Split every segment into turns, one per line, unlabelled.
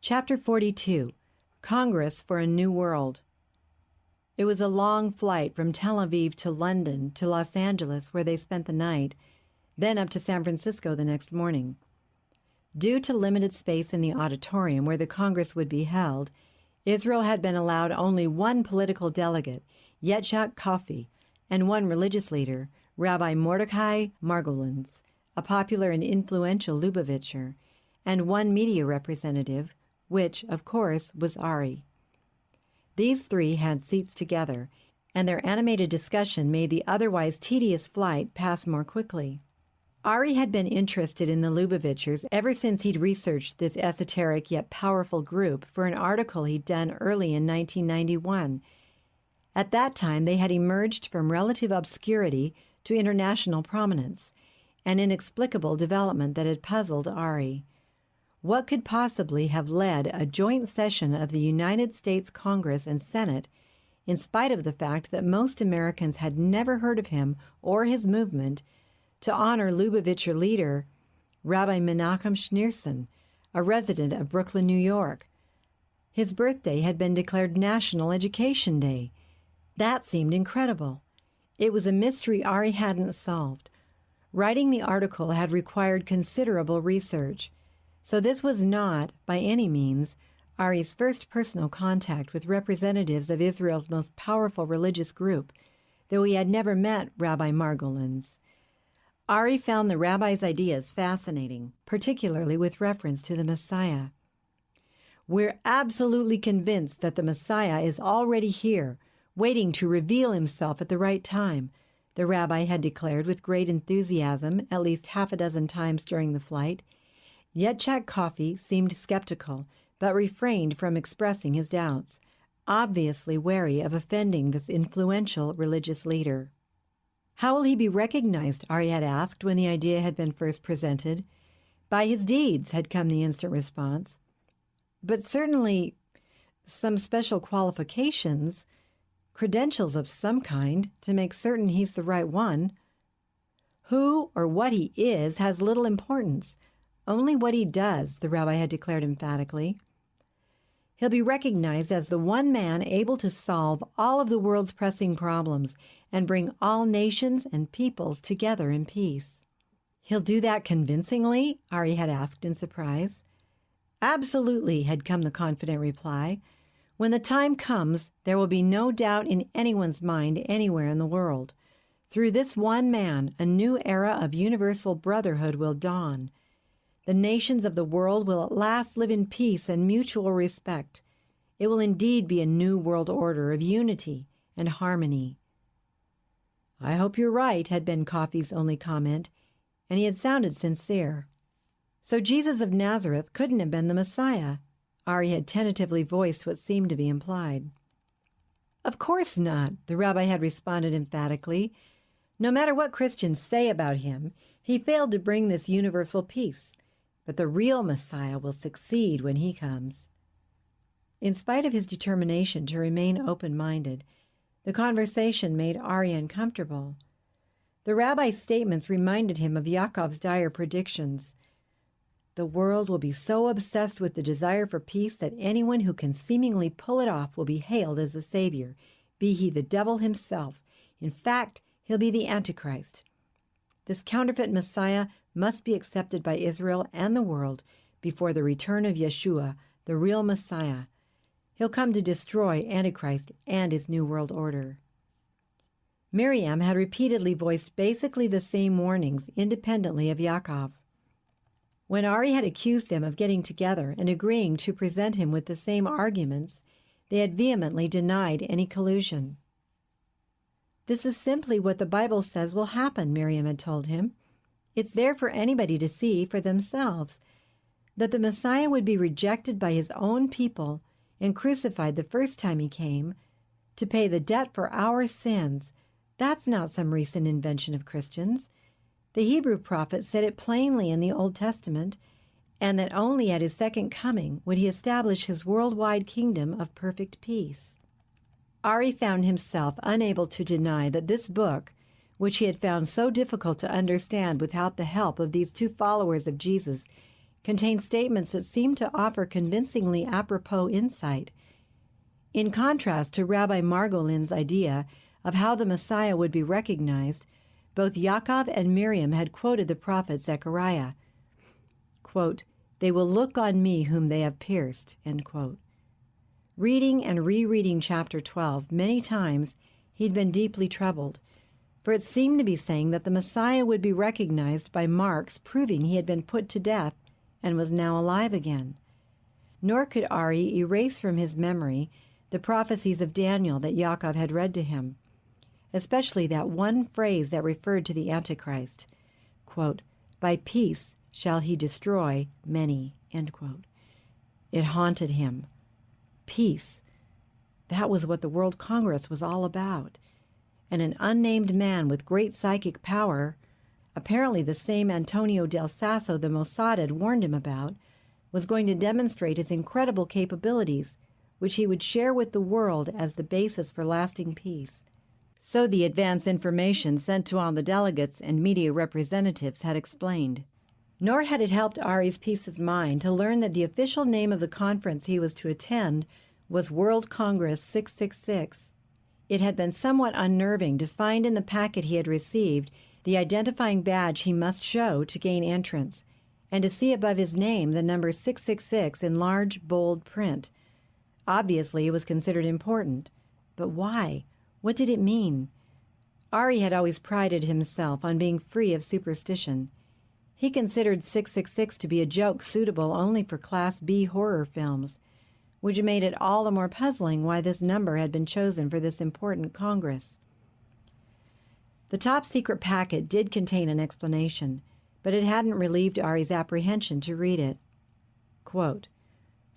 Chapter 42, Congress for a New World. It was a long flight from Tel Aviv to London to Los Angeles, where they spent the night, then up to San Francisco the next morning. Due to limited space in the auditorium where the Congress would be held, Israel had been allowed only one political delegate, Yetsak Kaufy, and one religious leader, Rabbi Mordechai Margolins, a popular and influential Lubavitcher, and one media representative, which, of course, was Ari. These three had seats together, and their animated discussion made the otherwise tedious flight pass more quickly. Ari had been interested in the Lubavitchers ever since he'd researched this esoteric yet powerful group for an article he'd done early in 1991. At that time, they had emerged from relative obscurity to international prominence, an inexplicable development that had puzzled Ari. What could possibly have led a joint session of the United States Congress and Senate, in spite of the fact that most Americans had never heard of him or his movement, to honor Lubavitcher leader Rabbi Menachem Schneerson, a resident of Brooklyn, New York? His birthday had been declared National Education Day. That seemed incredible. It was a mystery Ari hadn't solved. Writing the article had required considerable research, so this was not, by any means, Ari's first personal contact with representatives of Israel's most powerful religious group, though he had never met Rabbi Margolins. Ari found the rabbi's ideas fascinating, particularly with reference to the Messiah. "We're absolutely convinced that the Messiah is already here, waiting to reveal himself at the right time," the rabbi had declared with great enthusiasm at least half a dozen times during the flight. Yetsak Kaufy seemed skeptical, but refrained from expressing his doubts, obviously wary of offending this influential religious leader. "How will he be recognized?" Ari had asked when the idea had been first presented. "By his deeds," had come the instant response. "But certainly some special qualifications, credentials of some kind, to make certain he's the right one." "Who or what he is has little importance. Only what he does," the rabbi had declared emphatically. "He'll be recognized as the one man able to solve all of the world's pressing problems and bring all nations and peoples together in peace." "He'll do that convincingly?" Ari had asked in surprise. "Absolutely," had come the confident reply. "When the time comes, there will be no doubt in anyone's mind anywhere in the world. Through this one man, a new era of universal brotherhood will dawn. The nations of the world will at last live in peace and mutual respect. It will indeed be a new world order of unity and harmony." "I hope you're right," had been Kaufy's only comment, and he had sounded sincere. "So Jesus of Nazareth couldn't have been the Messiah?" Ari had tentatively voiced what seemed to be implied. "Of course not," the rabbi had responded emphatically. "No matter what Christians say about him, he failed to bring this universal peace. But the real Messiah will succeed when he comes." In spite of his determination to remain open-minded, the conversation made Ari uncomfortable. The rabbi's statements reminded him of Yaakov's dire predictions. "The world will be so obsessed with the desire for peace that anyone who can seemingly pull it off will be hailed as a savior, be he the devil himself. In fact, he'll be the Antichrist. This counterfeit Messiah must be accepted by Israel and the world before the return of Yeshua, the real Messiah. He'll come to destroy Antichrist and his new world order." Miriam had repeatedly voiced basically the same warnings independently of Yaakov. When Ari had accused them of getting together and agreeing to present him with the same arguments, they had vehemently denied any collusion. "This is simply what the Bible says will happen," Miriam had told him. "It's there for anybody to see for themselves. That the Messiah would be rejected by his own people and crucified the first time he came, to pay the debt for our sins, that's not some recent invention of Christians. The Hebrew prophet said it plainly in the Old Testament, and that only at his second coming would he establish his worldwide kingdom of perfect peace." Ari found himself unable to deny that this book, which he had found so difficult to understand without the help of these two followers of Jesus, contained statements that seemed to offer convincingly apropos insight. In contrast to Rabbi Margolins' idea of how the Messiah would be recognized, both Yaakov and Miriam had quoted the prophet Zechariah, quote, "They will look on me whom they have pierced," end quote. Reading and rereading chapter 12 many times, he'd been deeply troubled, for it seemed to be saying that the Messiah would be recognized by marks proving he had been put to death and was now alive again. Nor could Ari erase from his memory the prophecies of Daniel that Yaakov had read to him, especially that one phrase that referred to the Antichrist, quote, "By peace shall he destroy many," end quote. It haunted him. Peace. That was what the World Congress was all about. And an unnamed man with great psychic power, apparently the same Antonio del Sasso the Mossad had warned him about, was going to demonstrate his incredible capabilities, which he would share with the world as the basis for lasting peace. So the advance information sent to all the delegates and media representatives had explained. Nor had it helped Ari's peace of mind to learn that the official name of the conference he was to attend was World Congress 666. It had been somewhat unnerving to find in the packet he had received the identifying badge he must show to gain entrance, and to see above his name the number 666 in large, bold print. Obviously, it was considered important. But why? What did it mean? Ari had always prided himself on being free of superstition. He considered 666 to be a joke suitable only for Class B horror films, which made it all the more puzzling why this number had been chosen for this important Congress. The top-secret packet did contain an explanation, but it hadn't relieved Ari's apprehension to read it. Quote,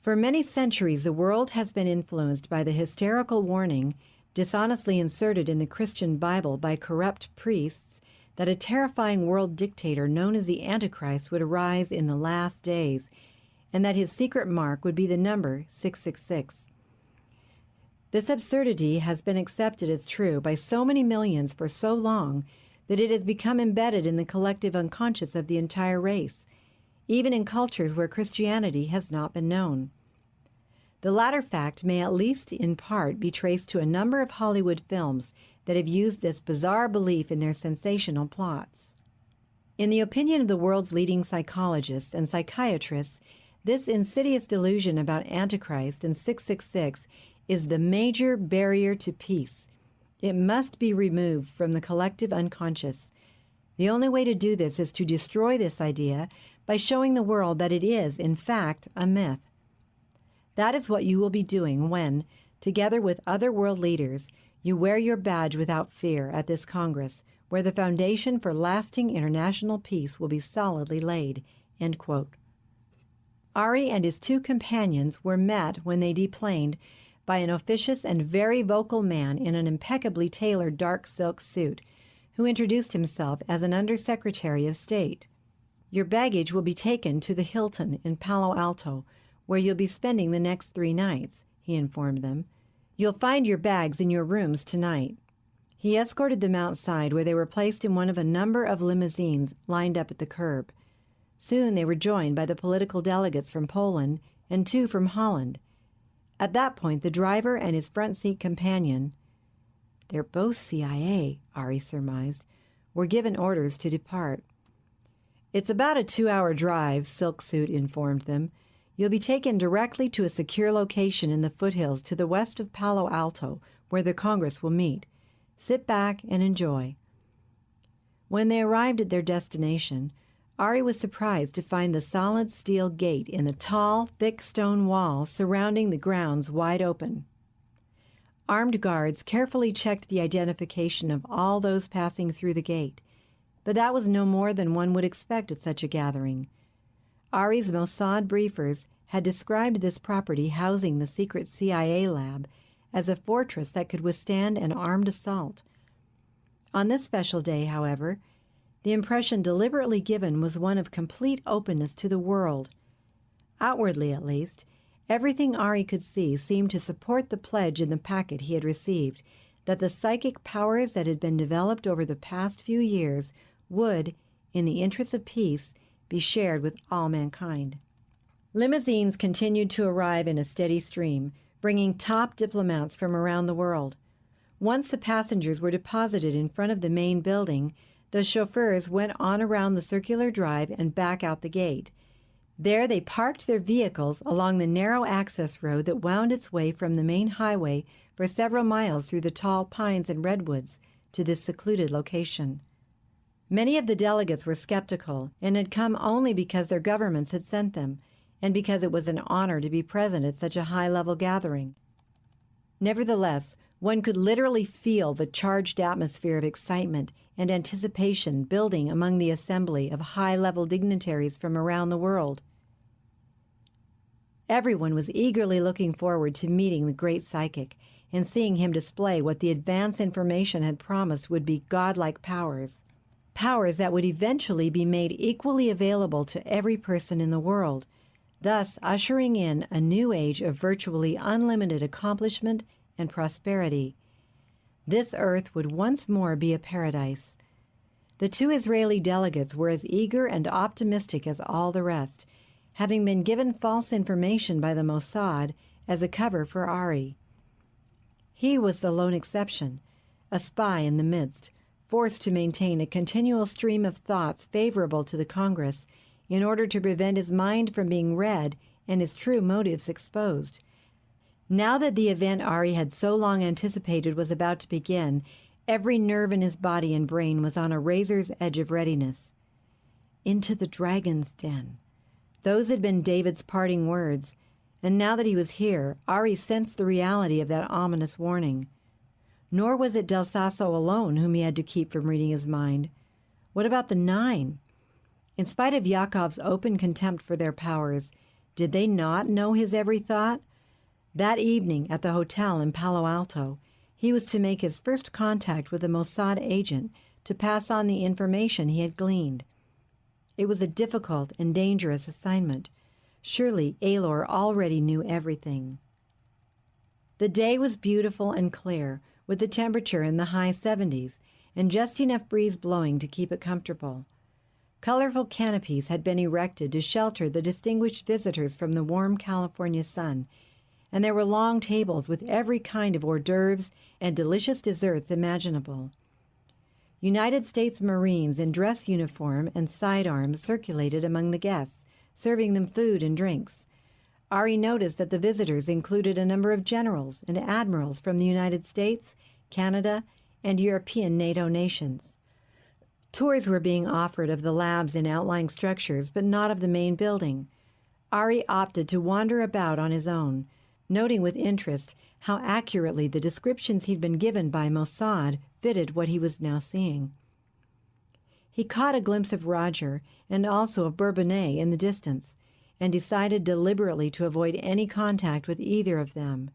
"For many centuries the world has been influenced by the hysterical warning dishonestly inserted in the Christian Bible by corrupt priests that a terrifying world dictator known as the Antichrist would arise in the last days, and that his secret mark would be the number 666. This absurdity has been accepted as true by so many millions for so long that it has become embedded in the collective unconscious of the entire race, even in cultures where Christianity has not been known. The latter fact may at least in part be traced to a number of Hollywood films that have used this bizarre belief in their sensational plots. In the opinion of the world's leading psychologists and psychiatrists, this insidious delusion about Antichrist and 666 is the major barrier to peace. It must be removed from the collective unconscious. The only way to do this is to destroy this idea by showing the world that it is, in fact, a myth. That is what you will be doing when, together with other world leaders, you wear your badge without fear at this Congress, where the foundation for lasting international peace will be solidly laid." End quote. Ari and his two companions were met when they deplaned by an officious and very vocal man in an impeccably tailored dark silk suit, who introduced himself as an Undersecretary of State. "Your baggage will be taken to the Hilton in Palo Alto, where you'll be spending the next 3 nights, he informed them. "You'll find your bags in your rooms tonight." He escorted them outside, where they were placed in one of a number of limousines lined up at the curb. Soon they were joined by the political delegates from Poland and 2 from Holland. At that point, the driver and his front seat companion, "They're both CIA," Ari surmised, were given orders to depart. "It's about a 2-hour drive," Silk Suit informed them. "You'll be taken directly to a secure location in the foothills to the west of Palo Alto, where the Congress will meet. Sit back and enjoy." When they arrived at their destination, Ari was surprised to find the solid steel gate in the tall, thick stone wall surrounding the grounds wide open. Armed guards carefully checked the identification of all those passing through the gate, but that was no more than one would expect at such a gathering. Ari's Mossad briefers had described this property housing the secret CIA lab as a fortress that could withstand an armed assault. On this special day, however, the impression deliberately given was one of complete openness to the world. Outwardly, at least, everything Ari could see seemed to support the pledge in the packet he had received that the psychic powers that had been developed over the past few years would, in the interest of peace, be shared with all mankind. Limousines continued to arrive in a steady stream, bringing top diplomats from around the world. Once the passengers were deposited in front of the main building, the chauffeurs went on around the circular drive and back out the gate. There they parked their vehicles along the narrow access road that wound its way from the main highway for several miles through the tall pines and redwoods to this secluded location. Many of the delegates were skeptical and had come only because their governments had sent them, and because it was an honor to be present at such a high-level gathering. Nevertheless, one could literally feel the charged atmosphere of excitement and anticipation building among the assembly of high-level dignitaries from around the world. Everyone was eagerly looking forward to meeting the great psychic and seeing him display what the advance information had promised would be godlike powers that would eventually be made equally available to every person in the world, thus ushering in a new age of virtually unlimited accomplishment and prosperity. This earth would once more be a paradise. The two Israeli delegates were as eager and optimistic as all the rest, having been given false information by the Mossad as a cover for Ari. He was the lone exception, a spy in the midst, forced to maintain a continual stream of thoughts favorable to the Congress in order to prevent his mind from being read and his true motives exposed. Now that the event Ari had so long anticipated was about to begin, every nerve in his body and brain was on a razor's edge of readiness. Into the dragon's den. Those had been David's parting words, and now that he was here, Ari sensed the reality of that ominous warning. Nor was it Del Sasso alone whom he had to keep from reading his mind. What about the 9? In spite of Yaakov's open contempt for their powers, did they not know his every thought? That evening at the hotel in Palo Alto, he was to make his first contact with a Mossad agent to pass on the information he had gleaned. It was a difficult and dangerous assignment. Surely Aylor already knew everything. The day was beautiful and clear, with the temperature in the high 70s and just enough breeze blowing to keep it comfortable. Colorful canopies had been erected to shelter the distinguished visitors from the warm California sun, and there were long tables with every kind of hors d'oeuvres and delicious desserts imaginable. United States Marines in dress uniform and sidearms circulated among the guests, serving them food and drinks. Ari noticed that the visitors included a number of generals and admirals from the United States, Canada, and European NATO nations. Tours were being offered of the labs and outlying structures, but not of the main building. Ari opted to wander about on his own, noting with interest how accurately the descriptions he'd been given by Mossad fitted what he was now seeing. He caught a glimpse of Roger and also of Bourbonnais in the distance, and decided deliberately to avoid any contact with either of them.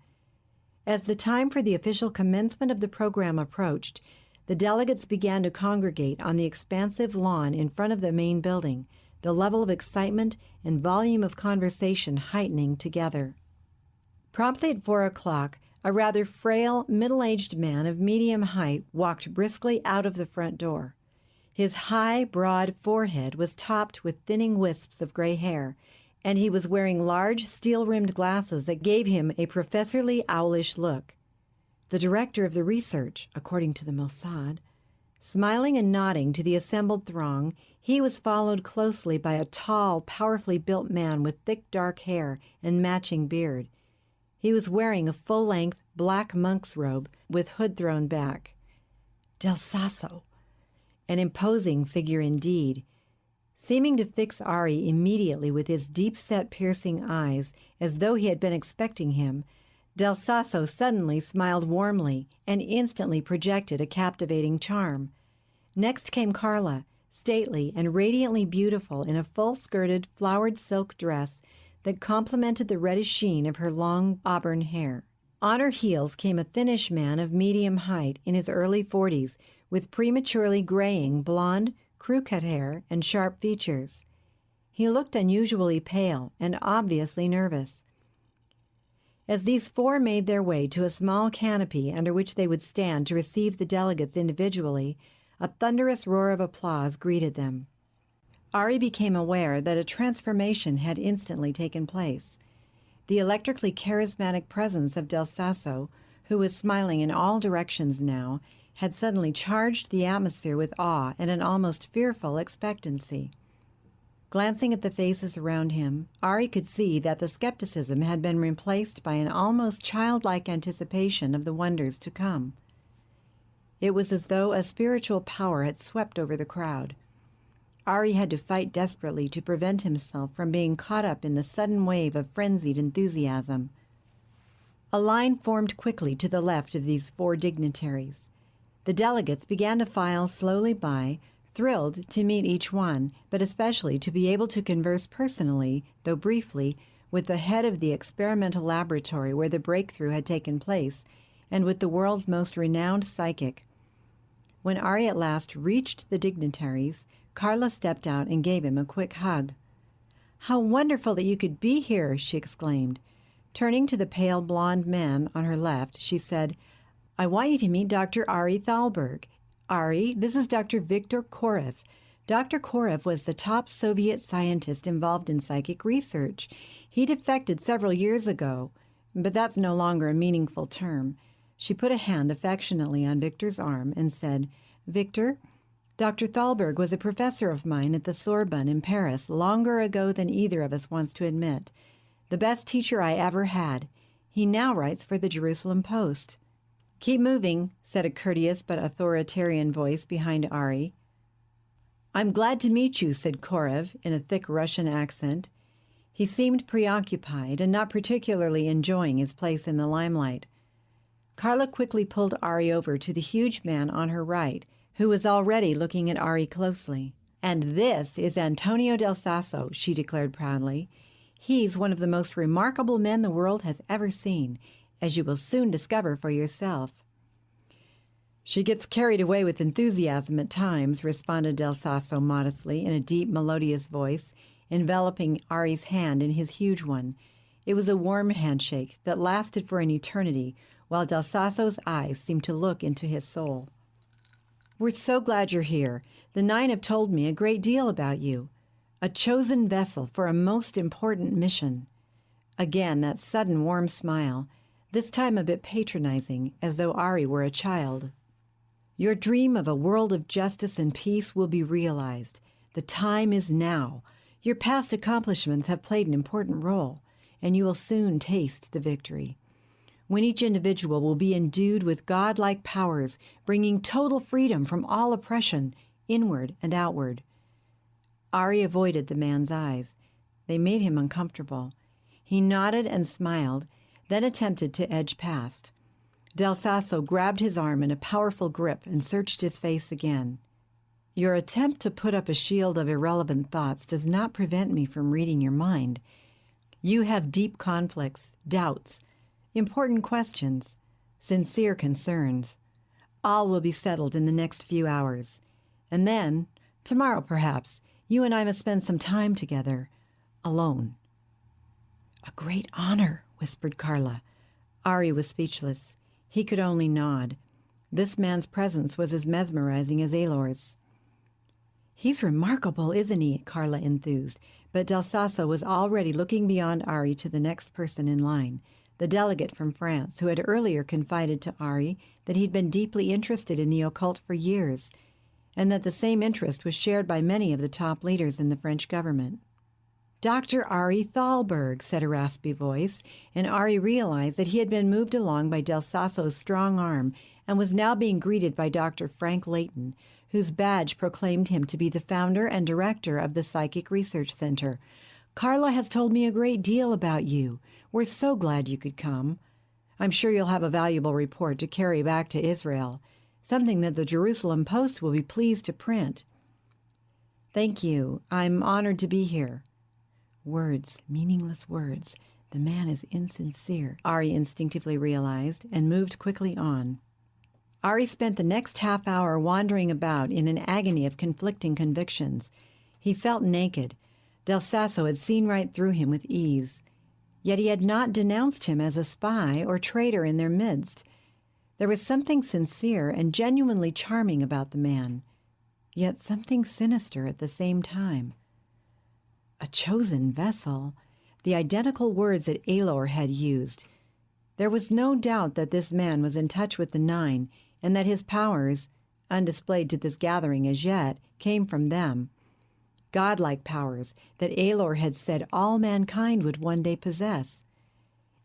As the time for the official commencement of the program approached, the delegates began to congregate on the expansive lawn in front of the main building, the level of excitement and volume of conversation heightening together. Promptly at 4 o'clock, a rather frail, middle-aged man of medium height walked briskly out of the front door. His high, broad forehead was topped with thinning wisps of gray hair, and he was wearing large, steel-rimmed glasses that gave him a professorly owlish look. The director of the research, according to the Mossad. Smiling and nodding to the assembled throng, he was followed closely by a tall, powerfully built man with thick dark hair and matching beard. He was wearing a full-length black monk's robe with hood thrown back. Del Sasso, an imposing figure indeed. Seeming to fix Ari immediately with his deep-set piercing eyes, as though he had been expecting him, Del Sasso suddenly smiled warmly and instantly projected a captivating charm. Next came Carla, stately and radiantly beautiful in a full-skirted, flowered silk dress that complemented the reddish sheen of her long auburn hair. On her heels came a thinnish man of medium height in his early 40s, with prematurely graying blonde, crew-cut hair and sharp features. He looked unusually pale and obviously nervous. As these four made their way to a small canopy under which they would stand to receive the delegates individually, a thunderous roar of applause greeted them. Ari became aware that a transformation had instantly taken place. The electrically charismatic presence of Del Sasso, who was smiling in all directions now, had suddenly charged the atmosphere with awe and an almost fearful expectancy. Glancing at the faces around him, Ari could see that the skepticism had been replaced by an almost childlike anticipation of the wonders to come. It was as though a spiritual power had swept over the crowd. Ari had to fight desperately to prevent himself from being caught up in the sudden wave of frenzied enthusiasm. A line formed quickly to the left of these four dignitaries. The delegates began to file slowly by, thrilled to meet each one, but especially to be able to converse personally, though briefly, with the head of the experimental laboratory where the breakthrough had taken place, and with the world's most renowned psychic. When Ari at last reached the dignitaries, Carla stepped out and gave him a quick hug. "How wonderful that you could be here!" she exclaimed. Turning to the pale blonde man on her left, she said, "I want you to meet Dr. Ari Thalberg. Ari, this is Dr. Viktor Korev. Dr. Korev was the top Soviet scientist involved in psychic research. He defected several years ago, but that's no longer a meaningful term." She put a hand affectionately on Victor's arm and said, "Victor, Dr. Thalberg was a professor of mine at the Sorbonne in Paris longer ago than either of us wants to admit. The best teacher I ever had. He now writes for the Jerusalem Post." "Keep moving," said a courteous but authoritarian voice behind Ari. "I'm glad to meet you," said Korev in a thick Russian accent. He seemed preoccupied and not particularly enjoying his place in the limelight. Carla quickly pulled Ari over to the huge man on her right, who was already looking at Ari closely. "And this is Antonio Del Sasso," she declared proudly. "He's one of the most remarkable men the world has ever seen, as you will soon discover for yourself." "She gets carried away with enthusiasm at times," responded Del Sasso modestly in a deep, melodious voice, enveloping Ari's hand in his huge one. It was a warm handshake that lasted for an eternity, while Del Sasso's eyes seemed to look into his soul. "We're so glad you're here. The Nine have told me a great deal about you. A chosen vessel for a most important mission." Again, that sudden warm smile, this time a bit patronizing, as though Ari were a child. "Your dream of a world of justice and peace will be realized. The time is now. Your past accomplishments have played an important role, and you will soon taste the victory. When each individual will be endued with godlike powers, bringing total freedom from all oppression, inward and outward." Ari avoided the man's eyes. They made him uncomfortable. He nodded and smiled, then attempted to edge past. Del Sasso grabbed his arm in a powerful grip and searched his face again. "Your attempt to put up a shield of irrelevant thoughts does not prevent me from reading your mind. You have deep conflicts, doubts, important questions, sincere concerns. All will be settled in the next few hours. And then, tomorrow perhaps, you and I must spend some time together, alone." "A great honor," whispered Carla. Ari was speechless. He could only nod. This man's presence was as mesmerizing as Elor's. "He's remarkable, isn't he?" Carla enthused, but Del Sasso was already looking beyond Ari to the next person in line, the delegate from France, who had earlier confided to Ari that he'd been deeply interested in the occult for years, and that the same interest was shared by many of the top leaders in the French government. "Dr. Ari Thalberg," said a raspy voice, and Ari realized that he had been moved along by Del Sasso's strong arm and was now being greeted by Dr. Frank Layton, whose badge proclaimed him to be the founder and director of the Psychic Research Center. "Carla has told me a great deal about you. We're so glad you could come. I'm sure you'll have a valuable report to carry back to Israel, something that the Jerusalem Post will be pleased to print." "Thank you. I'm honored to be here." Words, meaningless words. The man is insincere, Ari instinctively realized, and moved quickly on. Ari spent the next half hour wandering about in an agony of conflicting convictions. He felt naked. Del Sasso had seen right through him with ease. Yet he had not denounced him as a spy or traitor in their midst. There was something sincere and genuinely charming about the man, yet something sinister at the same time. A chosen vessel, the identical words that Elor had used. There was no doubt that this man was in touch with the Nine, and that his powers, undisplayed to this gathering as yet, came from them. Godlike powers that Elor had said all mankind would one day possess.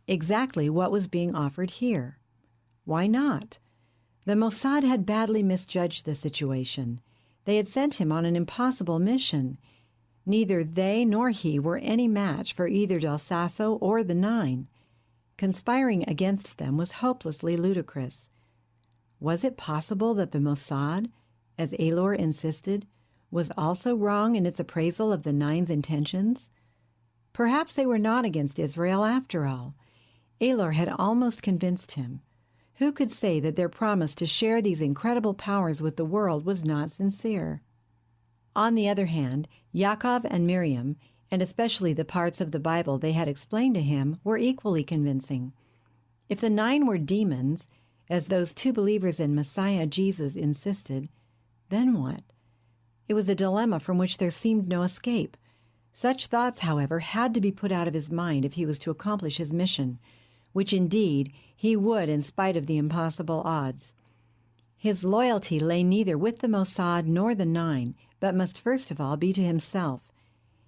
Exactly what was being offered here. Why not? The Mossad had badly misjudged the situation. They had sent him on an impossible mission. Neither they nor he were any match for either Del Sasso or the Nine. Conspiring against them was hopelessly ludicrous. Was it possible that the Mossad, as Elor insisted, was also wrong in its appraisal of the Nine's intentions? Perhaps they were not against Israel after all. Elor had almost convinced him. Who could say that their promise to share these incredible powers with the world was not sincere? On the other hand, Yaakov and Miriam, and especially the parts of the Bible they had explained to him, were equally convincing. If the Nine were demons, as those two believers in Messiah Jesus insisted, then what? It was a dilemma from which there seemed no escape. Such thoughts, however, had to be put out of his mind if he was to accomplish his mission, which indeed he would in spite of the impossible odds. His loyalty lay neither with the Mossad nor the Nine, but must first of all be to himself.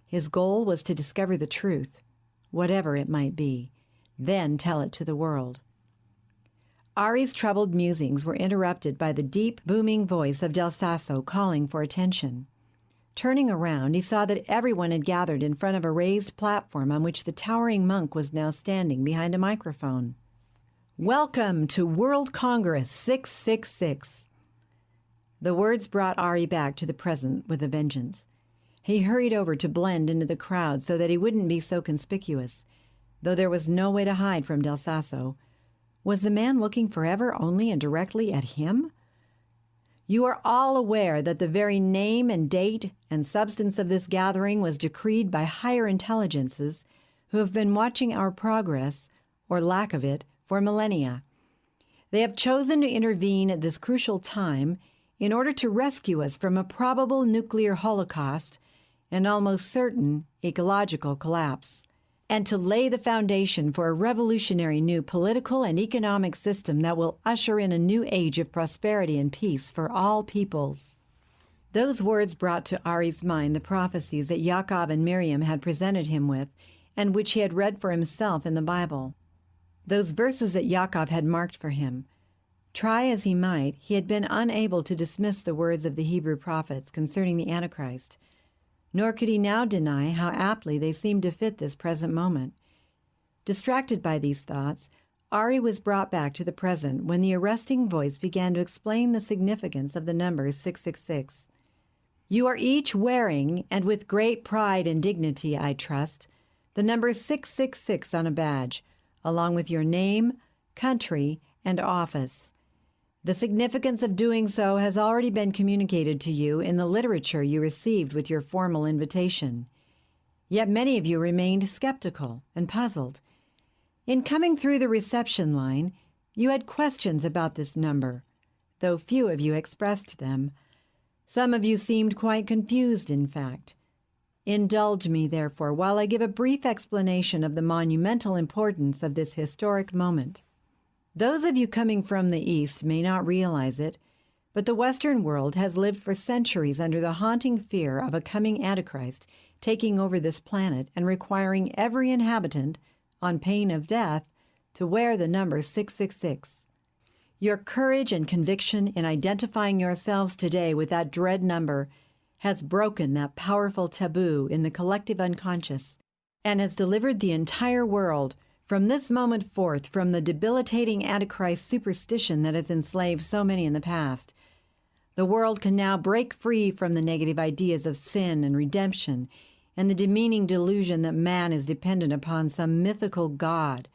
His goal was to discover the truth, whatever it might be, then tell it to the world. Ari's troubled musings were interrupted by the deep, booming voice of Del Sasso calling for attention. Turning around, he saw that everyone had gathered in front of a raised platform on which the towering monk was now standing behind a microphone. "Welcome to World Congress 666. The words brought Ari back to the present with a vengeance. He hurried over to blend into the crowd so that he wouldn't be so conspicuous, though there was no way to hide from Del Sasso. Was the man looking forever only and directly at him? "You are all aware that the very name and date and substance of this gathering was decreed by higher intelligences who have been watching our progress, or lack of it, for millennia. They have chosen to intervene at this crucial time in order to rescue us from a probable nuclear holocaust and almost certain ecological collapse, and to lay the foundation for a revolutionary new political and economic system that will usher in a new age of prosperity and peace for all peoples." Those words brought to Ari's mind the prophecies that Yaakov and Miriam had presented him with, and which he had read for himself in the Bible. Those verses that Yaakov had marked for him. Try as he might, he had been unable to dismiss the words of the Hebrew prophets concerning the Antichrist. Nor could he now deny how aptly they seemed to fit this present moment. Distracted by these thoughts, Ari was brought back to the present when the arresting voice began to explain the significance of the number 666. "You are each wearing, and with great pride and dignity, I trust, the number 666 on a badge, along with your name, country, and office. The significance of doing so has already been communicated to you in the literature you received with your formal invitation. Yet many of you remained skeptical and puzzled. In coming through the reception line, you had questions about this number, though few of you expressed them. Some of you seemed quite confused, in fact. Indulge me, therefore, while I give a brief explanation of the monumental importance of this historic moment. Those of you coming from the East may not realize it, but the Western world has lived for centuries under the haunting fear of a coming Antichrist taking over this planet and requiring every inhabitant, on pain of death, to wear the number 666. Your courage and conviction in identifying yourselves today with that dread number has broken that powerful taboo in the collective unconscious and has delivered the entire world from this moment forth from the debilitating Antichrist superstition that has enslaved so many in the past. The world can now break free from the negative ideas of sin and redemption and the demeaning delusion that man is dependent upon some mythical god.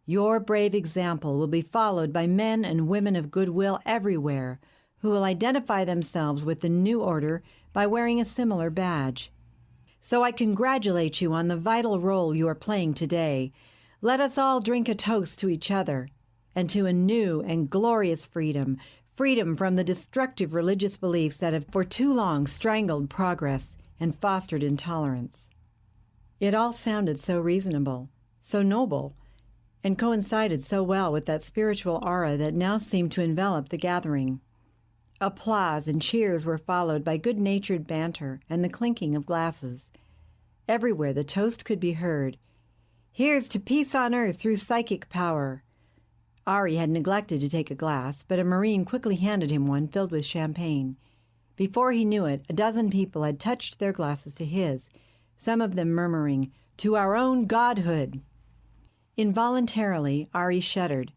Your brave example will be followed by men and women of goodwill everywhere who will identify themselves with the new order by wearing a similar badge. So I congratulate you on the vital role you are playing today. Let us all drink a toast to each other and to a new and glorious freedom, freedom from the destructive religious beliefs that have for too long strangled progress and fostered intolerance. It all sounded so reasonable, so noble, and coincided so well with that spiritual aura that now seemed to envelop the gathering. Applause and cheers were followed by good-natured banter and the clinking of glasses. Everywhere the toast could be heard. "Here's to peace on earth through psychic power." Ari had neglected to take a glass, but a Marine quickly handed him one filled with champagne. Before he knew it, a dozen people had touched their glasses to his, some of them murmuring, "To our own godhood." Involuntarily, Ari shuddered.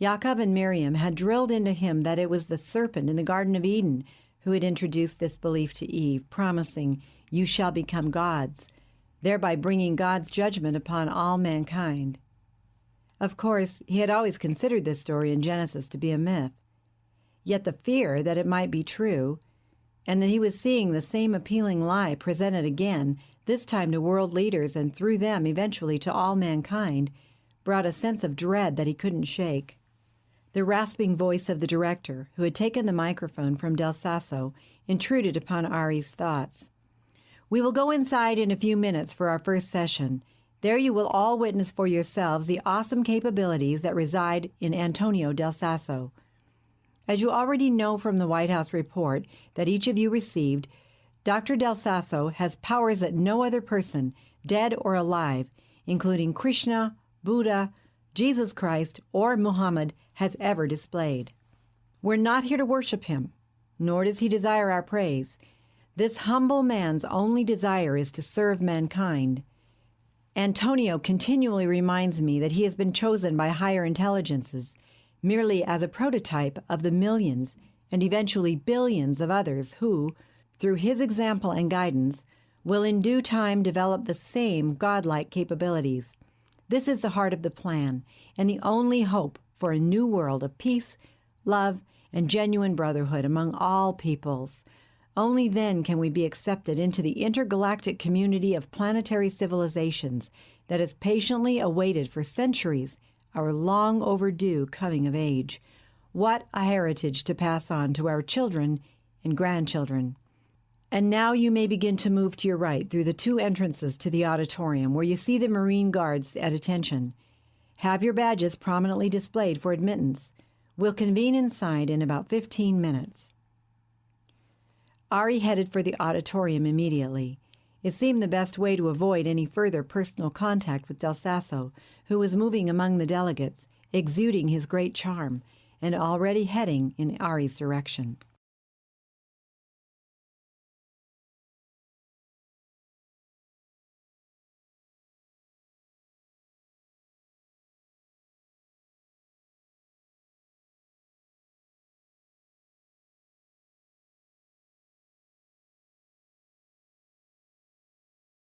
Yaakov and Miriam had drilled into him that it was the serpent in the Garden of Eden who had introduced this belief to Eve, promising, "You shall become gods," thereby bringing God's judgment upon all mankind. Of course, he had always considered this story in Genesis to be a myth. Yet the fear that it might be true, and that he was seeing the same appealing lie presented again, this time to world leaders and through them eventually to all mankind, brought a sense of dread that he couldn't shake. The rasping voice of the director, who had taken the microphone from Del Sasso, intruded upon Ari's thoughts. "We will go inside in a few minutes for our first session. There you will all witness for yourselves the awesome capabilities that reside in Antonio Del Sasso. As you already know from the White House report that each of you received, Dr. Del Sasso has powers that no other person, dead or alive, including Krishna, Buddha, Jesus Christ, or Muhammad, has ever displayed. We're not here to worship him, nor does he desire our praise. This humble man's only desire is to serve mankind. Antonio continually reminds me that he has been chosen by higher intelligences, merely as a prototype of the millions and eventually billions of others who, through his example and guidance, will in due time develop the same godlike capabilities. This is the heart of the plan, and the only hope for a new world of peace, love, and genuine brotherhood among all peoples. Only then can we be accepted into the intergalactic community of planetary civilizations that has patiently awaited for centuries our long overdue coming of age. What a heritage to pass on to our children and grandchildren. And now you may begin to move to your right through the two entrances to the auditorium where you see the Marine Guards at attention. Have your badges prominently displayed for admittance. We'll convene inside in about 15 minutes. Ari headed for the auditorium immediately. It seemed the best way to avoid any further personal contact with Del Sasso, who was moving among the delegates, exuding his great charm, and already heading in Ari's direction.